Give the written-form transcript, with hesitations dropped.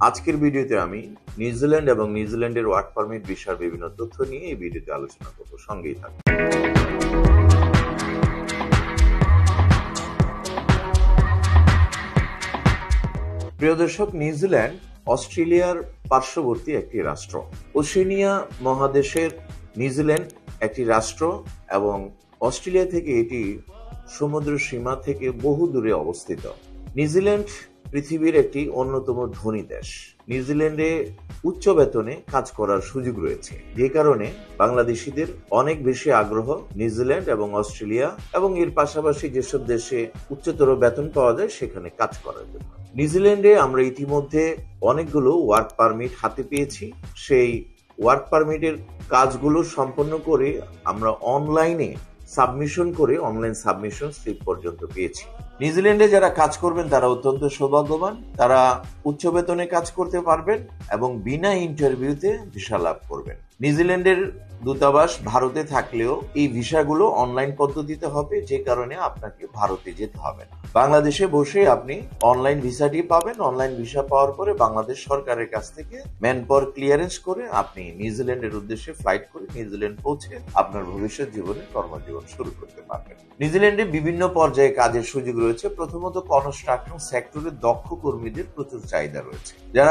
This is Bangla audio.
আজকের ভিডিওতে আমি নিউজিল্যান্ড এবং নিউজিল্যান্ডের ওয়ার্ক পারমিট ভিসার বিভিন্ন তথ্য নিয়ে এই ভিডিওতে আলোচনা করব। সঙ্গেই থাকুন। প্রিয় দর্শক, নিউজিল্যান্ড অস্ট্রেলিয়ার পার্শ্ববর্তী একটি রাষ্ট্র। ওশেনিয়া মহাদেশের নিউজিল্যান্ড একটি রাষ্ট্র এবং অস্ট্রেলিয়া থেকে এটি সমুদ্র সীমা থেকে বহু দূরে অবস্থিত। নিউজিল্যান্ড পৃথিবীর একটি অন্যতম ধনী দেশ। নিউজিল্যান্ডে উচ্চ বেতনে কাজ করার সুযোগ রয়েছে, যে কারণে বাংলাদেশিদের অনেক বেশি আগ্রহ নিউজিল্যান্ড এবং অস্ট্রেলিয়া এবং এর পাশাপাশি যেসব দেশে উচ্চতর বেতন পাওয়া যায় সেখানে কাজ করার জন্য। নিউজিল্যান্ডে আমরা ইতিমধ্যে অনেকগুলো ওয়ার্ক পারমিট হাতে পেয়েছি। সেই ওয়ার্ক পারমিটের কাজগুলো সম্পন্ন করে আমরা অনলাইনে সাবমিশন করে অনলাইন সাবমিশন স্লিপ পর্যন্ত পেয়েছি। নিউজিল্যান্ডে যারা কাজ করবেন তারা অত্যন্ত সৌভাগ্যবান। তারা উচ্চ বেতনে কাজ করতে পারবেন এবং বিনা ইন্টারভিউতে ভিসা লাভ করবেন। নিউজিল্যান্ডের দূতাবাস ভারতে থাকলেও এই ভিসাগুলো অনলাইন পদ্ধতিতে হবে, যে কারণে আপনাকে ভারতে যেতে হবে না। বাংলাদেশে বসে আপনি অনলাইন ভিসাটি পাবেন। অনলাইন ভিসা পাওয়ার পরে বাংলাদেশ সরকারের কাছ থেকে ম্যান পাওয়ার ক্লিয়ারেন্স করে আপনি নিউজিল্যান্ডের উদ্দেশ্যে ফ্লাইট করে নিউজিল্যান্ড পৌঁছে আপনার ভবিষ্যৎ জীবনে কর্মজীবন শুরু করতে পারবেন। নিউজিল্যান্ডে বিভিন্ন পর্যায়ে কাজের সুযোগ রয়েছে। প্রথমত, কনস্ট্রাকশন সেক্টরে দক্ষ কর্মীদের প্রচুর চাহিদা রয়েছে। যারা